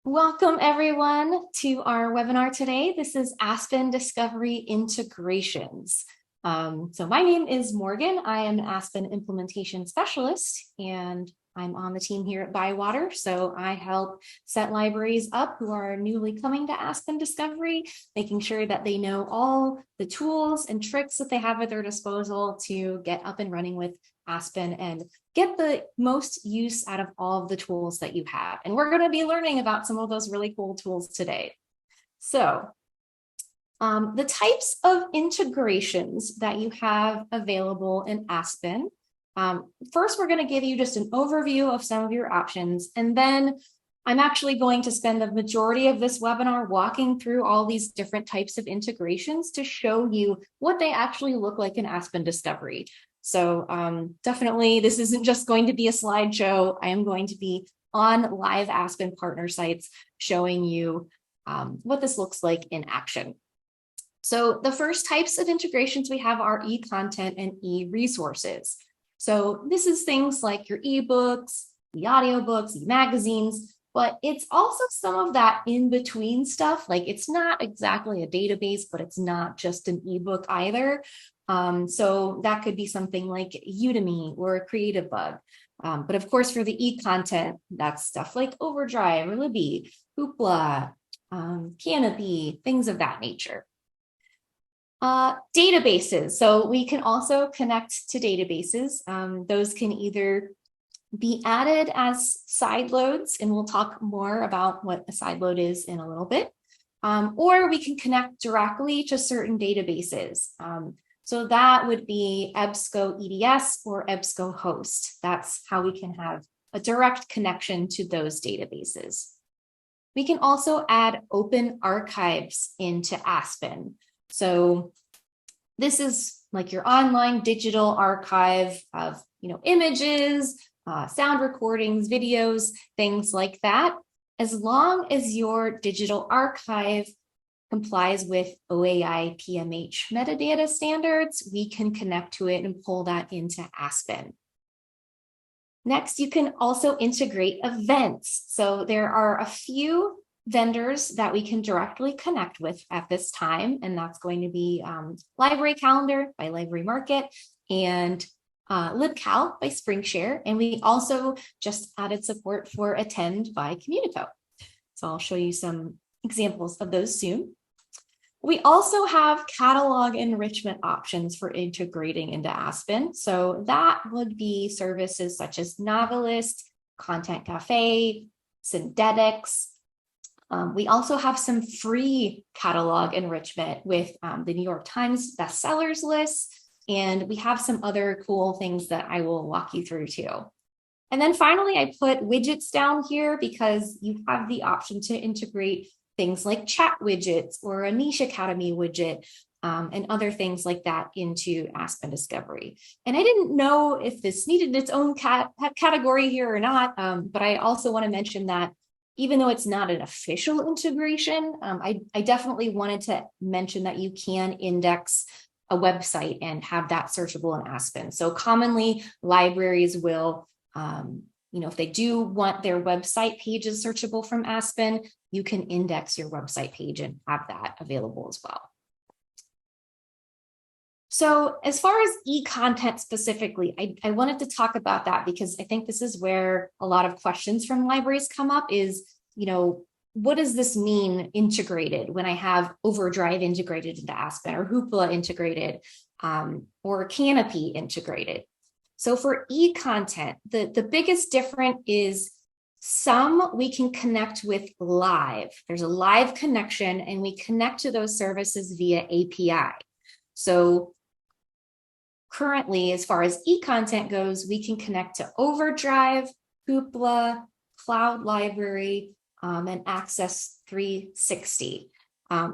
Welcome everyone to our webinar today. This is Aspen Discovery Integrations. So my name is Morgan. I am an Aspen Implementation Specialist and I'm on the team here at Bywater. So I help set libraries up who are newly coming to Aspen Discovery, making sure that they know all the tools and tricks that they have at their disposal to get up and running with Aspen and get the most use out of all of the tools that you have. And we're going to be learning about some of those really cool tools today. So the types of integrations that you have available in Aspen. First, we're going to give you just an overview of some of your options, and then I'm actually going to spend the majority of this webinar walking through all these different types of integrations to show you what they actually look like in Aspen Discovery. So definitely, this isn't just going to be a slideshow. I am going to be on live Aspen partner sites showing you what this looks like in action. So the first types of integrations we have are e-content and e-resources. So this is things like your ebooks, the audiobooks, e-magazines, but it's also some of that in-between stuff. Like it's not exactly a database, but it's not just an ebook either. So that could be something like Udemy or a Creative Bug. But of course, for the e-content, that's stuff like Overdrive or Libby, Hoopla, Canopy, things of that nature. Databases. So we can also connect to databases. Those can either be added as side loads, and we'll talk more about what a side load is in a little bit, or we can connect directly to certain databases. So that would be EBSCO EDS or EBSCO host. That's how we can have a direct connection to those databases. We can also add open archives into Aspen. So this is like your online digital archive of, images, sound recordings, videos, things like that. As long as your digital archive complies with OAI PMH metadata standards, we can connect to it and pull that into Aspen. Next, you can also integrate events. So there are a few vendors that we can directly connect with at this time, and that's going to be Library Calendar by Library Market and LibCal by SpringShare. And we also just added support for Attend by Communico. So I'll show you some examples of those soon. We also have catalog enrichment options for integrating into Aspen. So that would be services such as Novelist, Content Cafe, Syndetics. We also have some free catalog enrichment with the New York Times bestsellers list, and we have some other cool things that I will walk you through too. And then finally, I put widgets down here because you have the option to integrate things like chat widgets or a Niche Academy widget and other things like that into Aspen Discovery. And I didn't know if this needed its own category here or not, but I also want to mention that even though it's not an official integration, I definitely wanted to mention that you can index a website and have that searchable in Aspen. So commonly libraries will, if they do want their website pages searchable from Aspen, you can index your website page and have that available as well. So as far as e-content specifically, I wanted to talk about that because I think this is where a lot of questions from libraries come up is, what does this mean integrated when I have Overdrive integrated into Aspen or Hoopla integrated or Canopy integrated? So for e-content, the biggest difference is some we can connect with live. There's a live connection and we connect to those services via API. So currently, as far as e-content goes, we can connect to Overdrive, Hoopla, Cloud Library, and Access 360.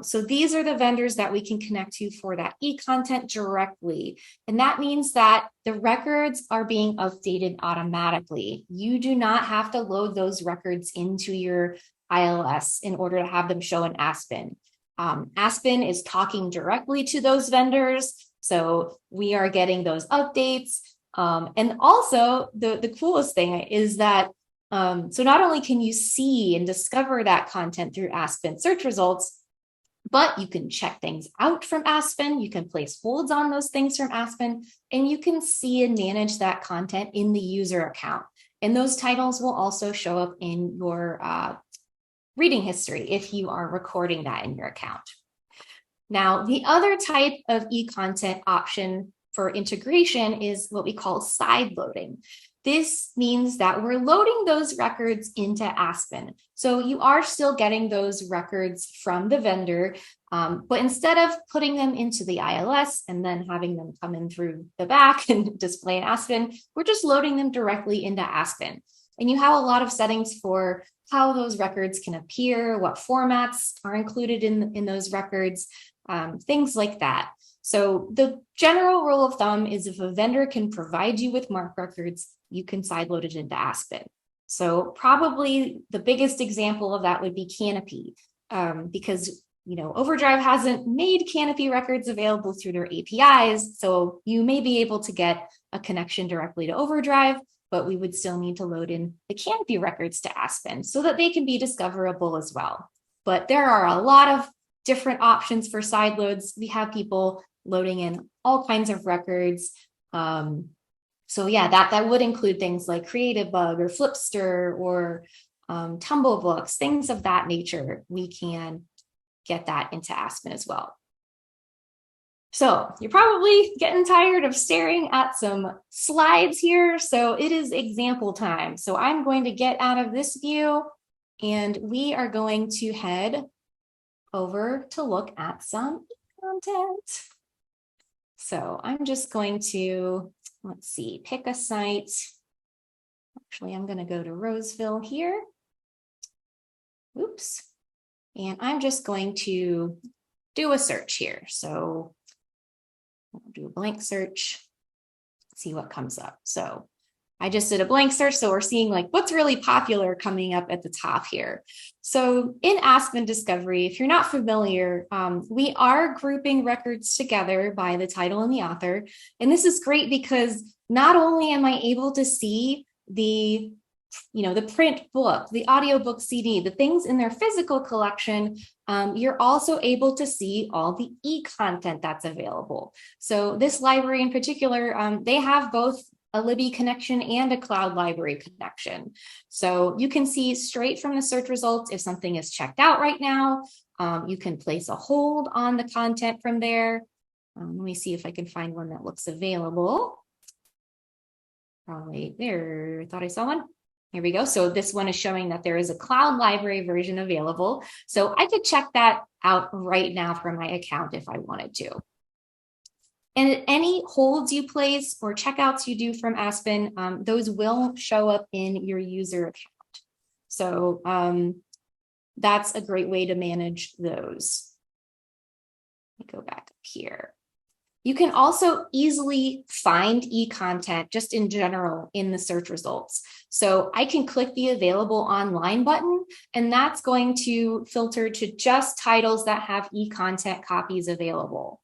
So these are the vendors that we can connect to for that e-content directly. And that means that the records are being updated automatically. You do not have to load those records into your ILS in order to have them show in Aspen. Aspen is talking directly to those vendors. So we are getting those updates. And also the coolest thing is that So not only can you see and discover that content through Aspen search results, but you can check things out from Aspen, you can place holds on those things from Aspen, and you can see and manage that content in the user account. And those titles will also show up in your reading history if you are recording that in your account. Now, the other type of e-content option for integration is what we call side loading. This means that we're loading those records into Aspen. So you are still getting those records from the vendor, but instead of putting them into the ILS and then having them come in through the back and display in Aspen, we're just loading them directly into Aspen. And you have a lot of settings for how those records can appear, what formats are included in those records, things like that. So the general rule of thumb is if a vendor can provide you with MARC records, you can sideload it into Aspen. So probably the biggest example of that would be Canopy, because Overdrive hasn't made Canopy records available through their APIs. So you may be able to get a connection directly to Overdrive, but we would still need to load in the Canopy records to Aspen so that they can be discoverable as well. But there are a lot of different options for side loads. We have people loading in all kinds of records. So yeah, that would include things like Creative-Bug or Flipster or Tumblebooks, things of that nature. We can get that into Aspen as well. So you're probably getting tired of staring at some slides here. So it is example time. So I'm going to get out of this view and we are going to head over to look at some content. So I'm just going to, let's see, pick a site. Actually, I'm going to go to Roseville here. Oops. And I'm just going to do a search here. So I'll do a blank search, see what comes up. So I just did a blank search. So we're seeing like what's really popular coming up at the top here. So in Aspen Discovery, if you're not familiar, we are grouping records together by the title and the author. And this is great because not only am I able to see the print book, the audiobook CD, the things in their physical collection, you're also able to see all the e-content that's available. So this library in particular, they have both a Libby connection and a cloud library connection. So you can see straight from the search results if something is checked out right now. You can place a hold on the content from there. Let me see if I can find one that looks available. Probably there, I thought I saw one. Here we go. So this one is showing that there is a cloud library version available. So I could check that out right now from my account if I wanted to. And any holds you place or checkouts you do from Aspen, those will show up in your user account. So that's a great way to manage those. Let me go back up here. You can also easily find e-content just in general in the search results. So I can click the available online button, and that's going to filter to just titles that have e-content copies available.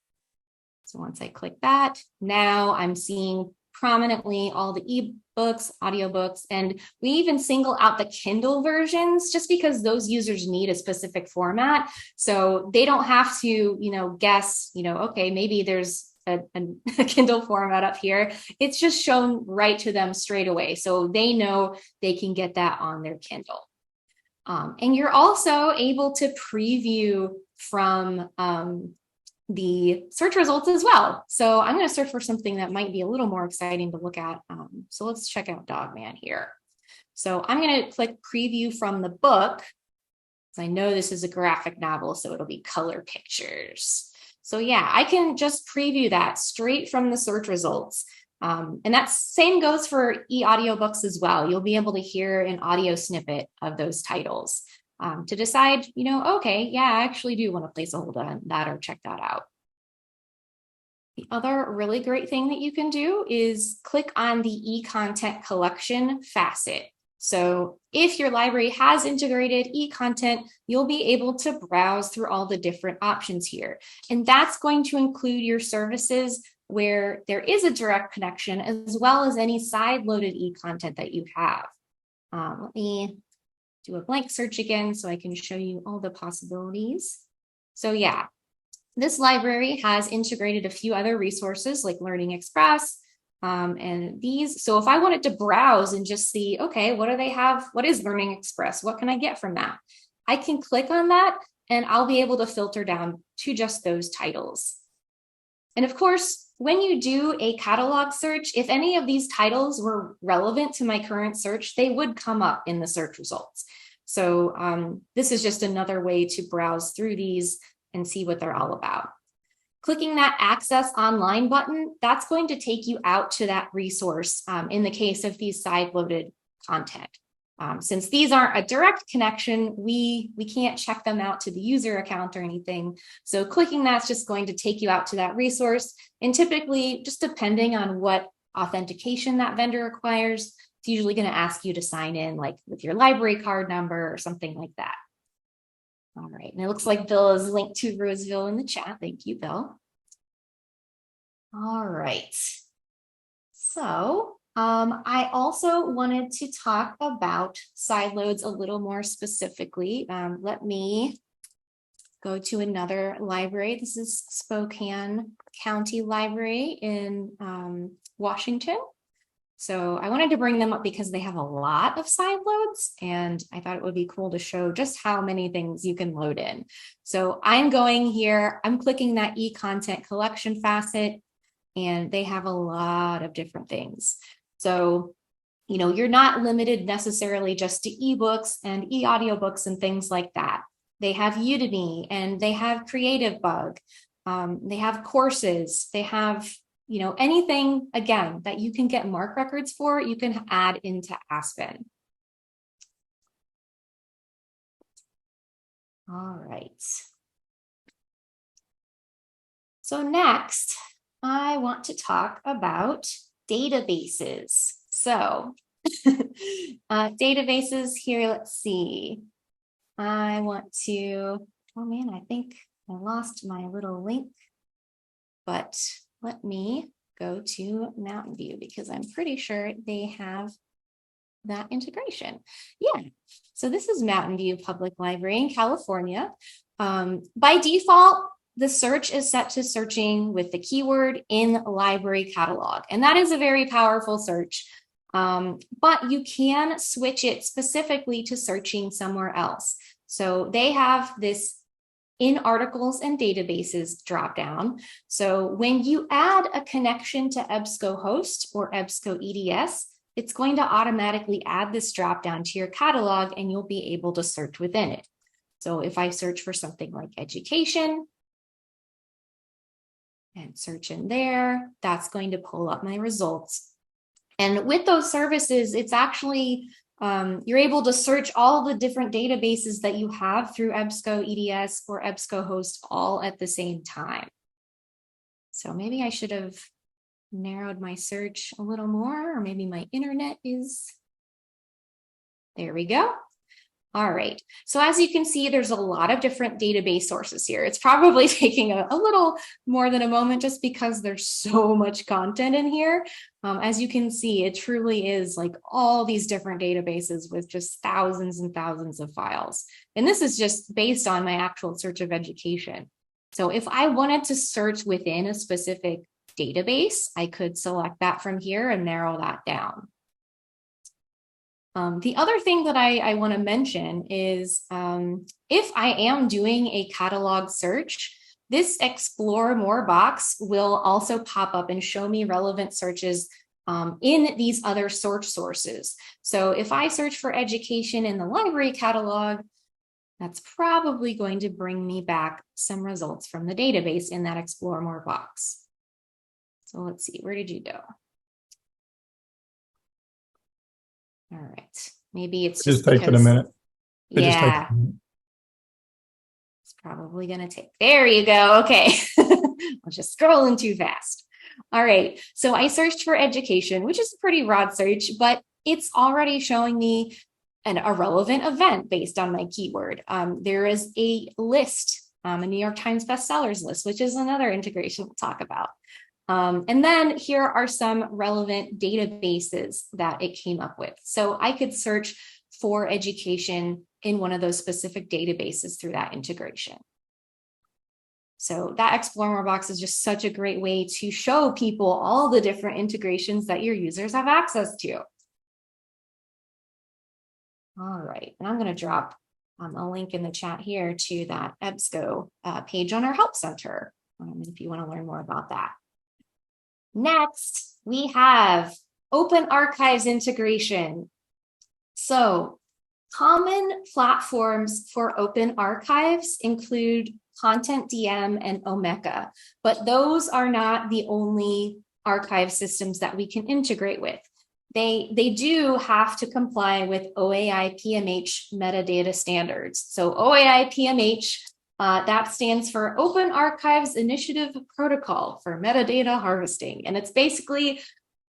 So once I click that, now I'm seeing prominently all the ebooks, audiobooks, and we even single out the Kindle versions just because those users need a specific format. So they don't have to, guess, okay, maybe there's a Kindle format up here. It's just shown right to them straight away. So they know they can get that on their Kindle. And you're also able to preview from the search results as well. So I'm going to search for something that might be a little more exciting to look at. So let's check out Dogman here. So I'm going to click preview from the book. I know this is a graphic novel, so it'll be color pictures. So yeah, I can just preview that straight from the search results. And that same goes for e-audiobooks as well. You'll be able to hear an audio snippet of those titles to decide, okay, yeah, I actually do want to place a hold on that or check that out. The other really great thing that you can do is click on the e-content collection facet. So if your library has integrated e-content, you'll be able to browse through all the different options here. And that's going to include your services where there is a direct connection, as well as any side-loaded e-content that you have. Let me do a blank search again so I can show you all the possibilities. So yeah, this library has integrated a few other resources like Learning Express and these. So if I wanted to browse and just see, okay, what do they have? What is Learning Express? What can I get from that? I can click on that and I'll be able to filter down to just those titles. And of course, when you do a catalog search, if any of these titles were relevant to my current search, they would come up in the search results. So this is just another way to browse through these and see what they're all about. Clicking that Access Online button, that's going to take you out to that resource in the case of these side-loaded content. Since these aren't a direct connection, we can't check them out to the user account or anything. So clicking that's just going to take you out to that resource. And typically, just depending on what authentication that vendor requires, it's usually going to ask you to sign in like with your library card number or something like that. All right, and it looks like Bill is linked to Roseville in the chat. Thank you, Bill. All right. So I also wanted to talk about side loads a little more specifically. Let me go to another library. This is Spokane County Library in Washington. So I wanted to bring them up because they have a lot of side loads and I thought it would be cool to show just how many things you can load in. So I'm going here, I'm clicking that e-content collection facet and they have a lot of different things. So, you know, you're not limited necessarily just to ebooks and e-audiobooks and things like that. They have Udemy and they have Creative Bug. They have courses, they have anything, again, that you can get MARC records for, you can add into Aspen. All right. So next, I want to talk about databases. So databases here, let's see. I want to, oh man, I think I lost my little link, but let me go to Mountain View because I'm pretty sure they have that integration. Yeah, so this is Mountain View Public Library in California. By default, the search is set to searching with the keyword in library catalog, and that is a very powerful search, but you can switch it specifically to searching somewhere else. So they have this in articles and databases dropdown. So when you add a connection to EBSCOhost or EBSCOEDS, it's going to automatically add this dropdown to your catalog and you'll be able to search within it. So if I search for something like education and search in there, that's going to pull up my results. And with those services, it's actually you're able to search all the different databases that you have through EBSCOEDS or EBSCOhost all at the same time. So maybe I should have narrowed my search a little more, or maybe my internet is, there we go. All right, so as you can see, there's a lot of different database sources here. It's probably taking a little more than a moment just because there's so much content in here. As you can see, it truly is like all these different databases with just thousands and thousands of files. And this is just based on my actual search of education. So if I wanted to search within a specific database, I could select that from here and narrow that down. The other thing that I want to mention is if I am doing a catalog search, this Explore More box will also pop up and show me relevant searches in these other search sources. So if I search for education in the library catalog, that's probably going to bring me back some results from the database in that Explore More box. So let's see, where did you go? All right, maybe it's just taking a minute. Yeah, it's probably going to take. There you go. Okay, I'm just scrolling too fast. All right, so I searched for education, which is a pretty broad search, but it's already showing me a relevant event based on my keyword. There is a list, a New York Times bestsellers list, which is another integration we'll talk about. And then here are some relevant databases that it came up with. So I could search for education in one of those specific databases through that integration. So that Explore More box is just such a great way to show people all the different integrations that your users have access to. All right, and I'm going to drop a link in the chat here to that EBSCO page on our Help Center, if you want to learn more about that. Next, we have Open Archives integration. So common platforms for Open Archives include Content DM and Omeka, but those are not the only archive systems that we can integrate with. They do have to comply with OAI PMH metadata standards. So OAI PMH, that stands for Open Archives Initiative Protocol for Metadata Harvesting. And it's basically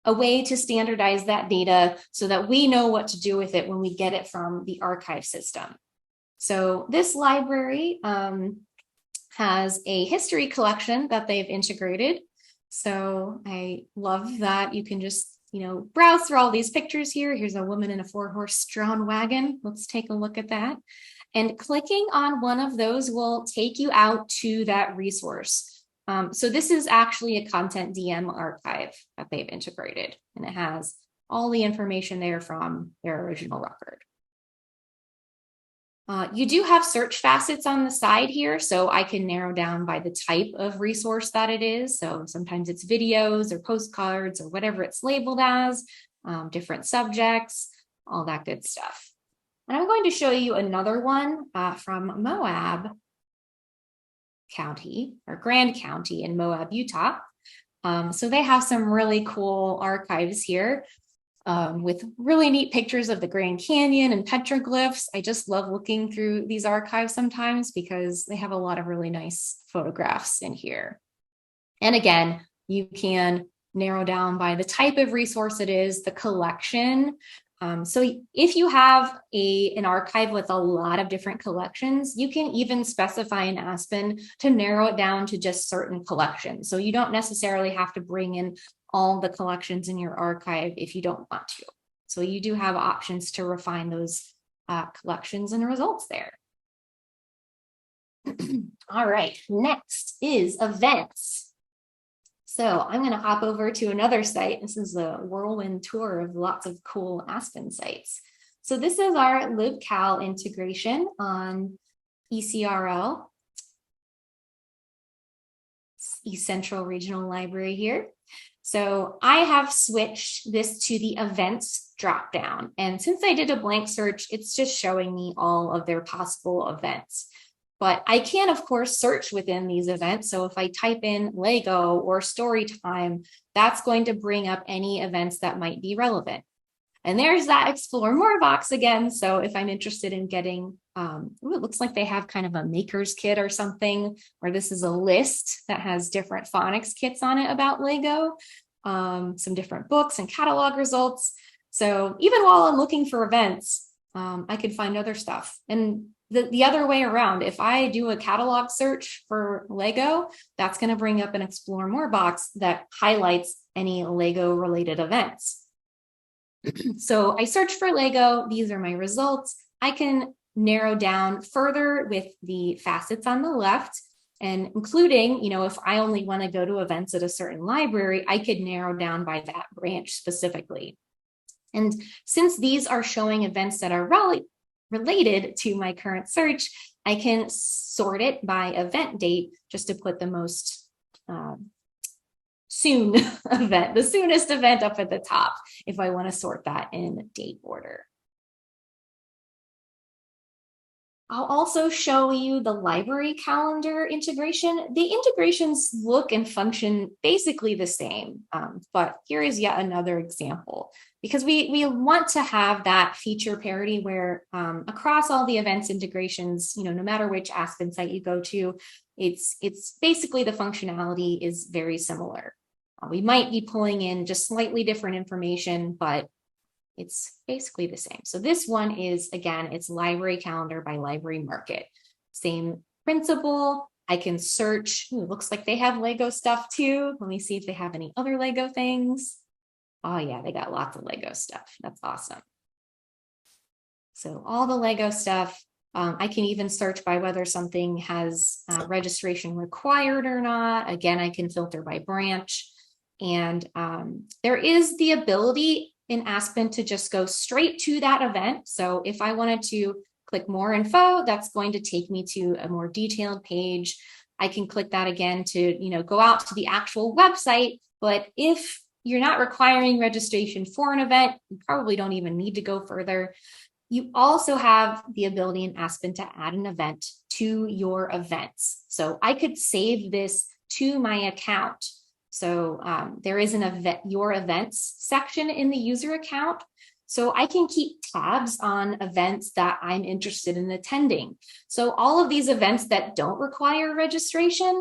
a way to standardize that data so that we know what to do with it when we get it from the archive system. So this library has a history collection that they've integrated. So I love that you can just, browse through all these pictures here. Here's a woman in a 4-horse-drawn wagon. Let's take a look at that. And clicking on one of those will take you out to that resource. So this is actually a Content DM archive that they've integrated, and it has all the information there from their original record. You do have search facets on the side here, so I can narrow down by the type of resource that it is. So sometimes it's videos or postcards or whatever it's labeled as, different subjects, all that good stuff. And I'm going to show you another one from Moab County, or Grand County in Moab, Utah. So they have some really cool archives here. With really neat pictures of the Grand Canyon and petroglyphs. I just love looking through these archives sometimes because they have a lot of really nice photographs in here. And again, you can narrow down by the type of resource it is, the collection. So if you have an archive with a lot of different collections, you can even specify in Aspen to narrow it down to just certain collections. So you don't necessarily have to bring in all the collections in your archive if you don't want to. So you do have options to refine those collections and results there. All right, next is events. So I'm going to hop over to another site. This is a whirlwind tour of lots of cool Aspen sites. So this is our LibCal integration on ECRL, East Central Regional Library here. So I have switched this to the events dropdown. And since I did a blank search, it's just showing me all of their possible events. But I can, of course, search within these events. So if I type in Lego or story time, that's going to bring up any events that might be relevant. And there's that Explore More box again. So if I'm interested in getting, it looks like they have kind of a maker's kit or something, where this is a list that has different phonics kits on it about Lego, some different books and catalog results. So even while I'm looking for events, I could find other stuff. And the other way around, if I do a catalog search for Lego, that's going to bring up an Explore More box that highlights any Lego related events. So I search for Lego. These are my results. I can narrow down further with the facets on the left, and including, if I only want to go to events at a certain library, I could narrow down by that branch specifically. And since these are showing events that are related to my current search, I can sort it by event date just to put the most soon event, the soonest event up at the top, if I want to sort that in date order. I'll also show you the library calendar integration. The integrations look and function basically the same, but here is yet another example, because we want to have that feature parity where across all the events integrations, no matter which Aspen site you go to, it's basically the functionality is very similar. We might be pulling in just slightly different information, but it's basically the same. So this one is, again, it's library calendar by library market. Same principle, I can search. Ooh, looks like they have Lego stuff too. Let me see if they have any other Lego things. Oh yeah, they got lots of Lego stuff. That's awesome. So all the Lego stuff. I can even search by whether something has registration required or not. Again, I can filter by branch. And there is the ability in Aspen to just go straight to that event. So if I wanted to click more info, that's going to take me to a more detailed page. I can click that again to, go out to the actual website. But if you're not requiring registration for an event, you probably don't even need to go further. You also have the ability in Aspen to add an event to your events. So I could save this to my account. So there is an event, your events section in the user account. So I can keep tabs on events that I'm interested in attending. So all of these events that don't require registration,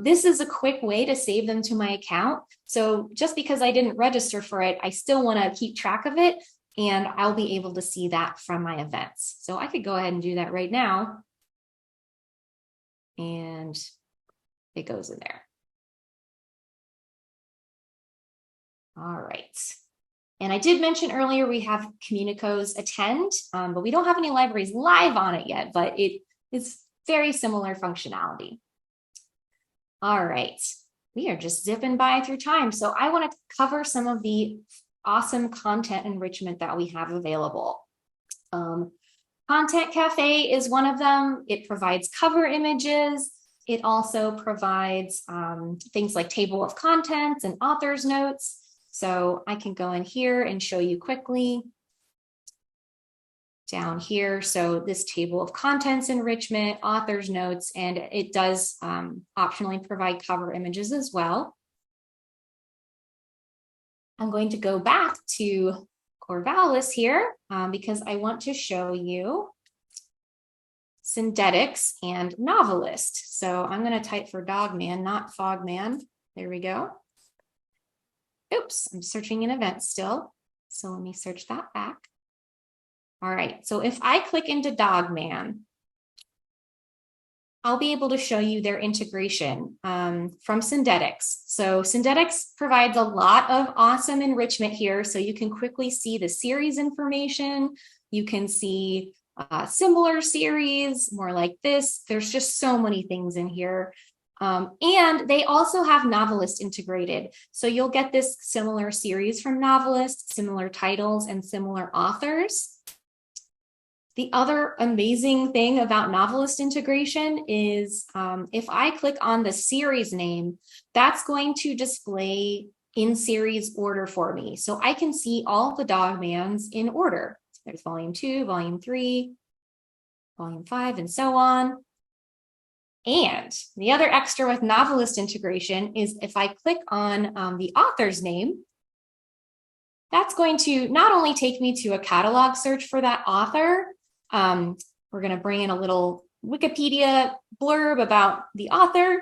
this is a quick way to save them to my account. So just because I didn't register for it, I still want to keep track of it. And I'll be able to see that from my events. So I could go ahead and do that right now. And it goes in there. All right. And I did mention earlier, we have Communicos Attend, but we don't have any libraries live on it yet, but it is very similar functionality. All right. We are just zipping by through time. So I want to cover some of the awesome content enrichment that we have available. Content Cafe is one of them. It provides cover images. It also provides things like table of contents and author's notes. So I can go in here and show you quickly down here. So this table of contents enrichment, author's notes, and it does optionally provide cover images as well. I'm going to go back to Corvallis here because I want to show you Syndetics and Novelist. So I'm going to type for Dogman, not Fogman. There we go. Oops, I'm searching an event still. So let me search that back. All right, so if I click into Dogman, I'll be able to show you their integration from Syndetics. So Syndetics provides a lot of awesome enrichment here. So you can quickly see the series information. You can see similar series, more like this. There's just so many things in here. And they also have Novelist integrated. So you'll get this similar series from Novelist, similar titles, and similar authors. The other amazing thing about Novelist integration is if I click on the series name, that's going to display in series order for me. So I can see all the Dogmans in order. There's volume 2, volume 3, volume 5, and so on. And the other extra with Novelist integration is if I click on the author's name, that's going to not only take me to a catalog search for that author. We're going to bring in a little Wikipedia blurb about the author.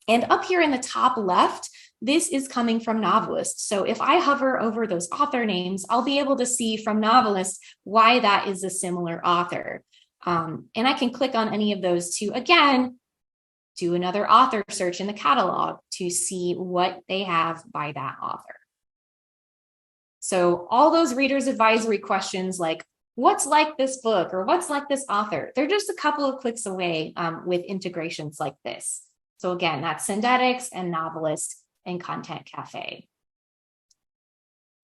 And up here in the top left, this is coming from Novelist. So if I hover over those author names, I'll be able to see from Novelist why that is a similar author. And I can click on any of those to, again, do another author search in the catalog to see what they have by that author. So all those reader's advisory questions like, what's like this book or what's like this author? They're just a couple of clicks away with integrations like this. So again, that's Syndetics and Novelist and Content Cafe.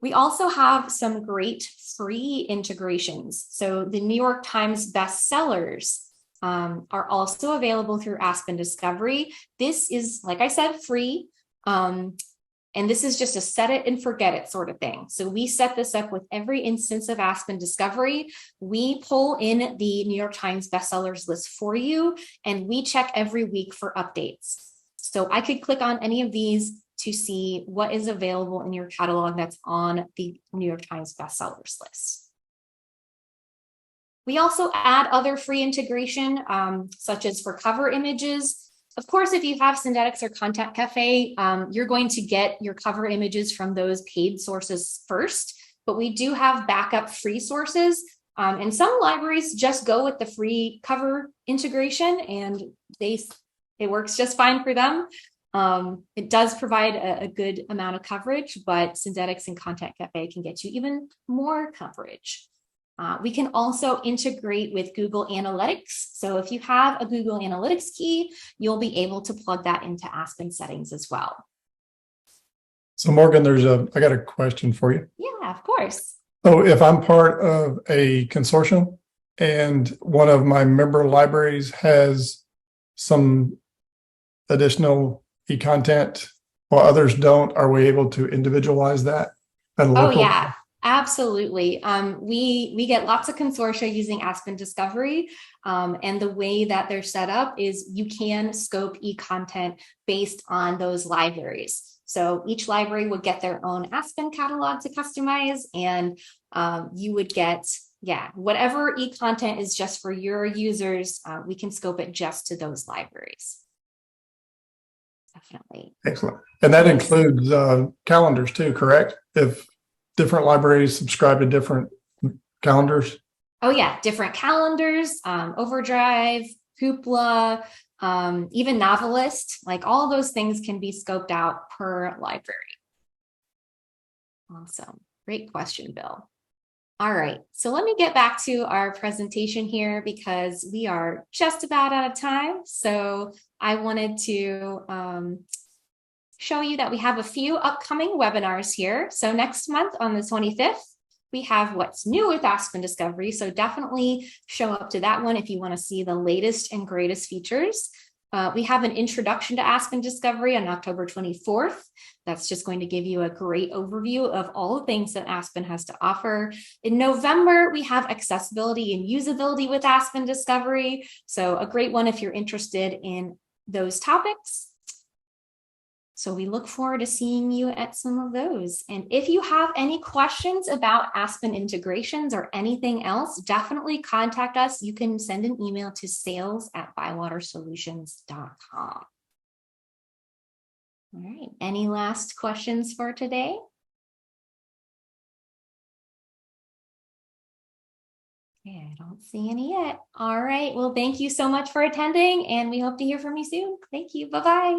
We also have some great free integrations. So the New York Times bestsellers are also available through Aspen Discovery. This is, like I said, free. And this is just a set it and forget it sort of thing. So we set this up with every instance of Aspen Discovery. We pull in the New York Times bestsellers list for you, and we check every week for updates. So I could click on any of these to see what is available in your catalog that's on the New York Times bestsellers list. We also add other free integration, such as for cover images. Of course, if you have Syndetics or Content Cafe, you're going to get your cover images from those paid sources first, but we do have backup free sources. And some libraries just go with the free cover integration and they It works just fine for them. It does provide a good amount of coverage, but Synthetix and Content Cafe can get you even more coverage. We can also integrate with Google Analytics. So if you have a Google Analytics key, you'll be able to plug that into Aspen settings as well. So Morgan, I got a question for you. Yeah, of course. So if I'm part of a consortium and one of my member libraries has some additional e-content while others don't, are we able to individualize that at a local? Oh yeah, absolutely. We get lots of consortia using Aspen Discovery, and the way that they're set up is you can scope e-content based on those libraries. So each library would get their own Aspen catalog to customize, and you would get, whatever e-content is just for your users, we can scope it just to those libraries. Definitely. Excellent. And that includes calendars too, correct? If different libraries subscribe to different calendars? Oh yeah, different calendars, Overdrive, Hoopla, even Novelist, like all those things can be scoped out per library. Awesome. Great question, Bill. All right, so let me get back to our presentation here because we are just about out of time. So I wanted to show you that we have a few upcoming webinars here. So next month on the 25th, we have what's new with Aspen Discovery. So definitely show up to that one if you want to see the latest and greatest features. We have an introduction to Aspen Discovery on October 24th. That's just going to give you a great overview of all the things that Aspen has to offer. In November, we have accessibility and usability with Aspen Discovery. So a great one if you're interested in those topics. So we look forward to seeing you at some of those. And if you have any questions about Aspen integrations or anything else, definitely contact us. You can send an email to sales@bywatersolutions.com. All right, any last questions for today? Yeah, I don't see any yet. All right, well, thank you so much for attending, and we hope to hear from you soon. Thank you, bye-bye.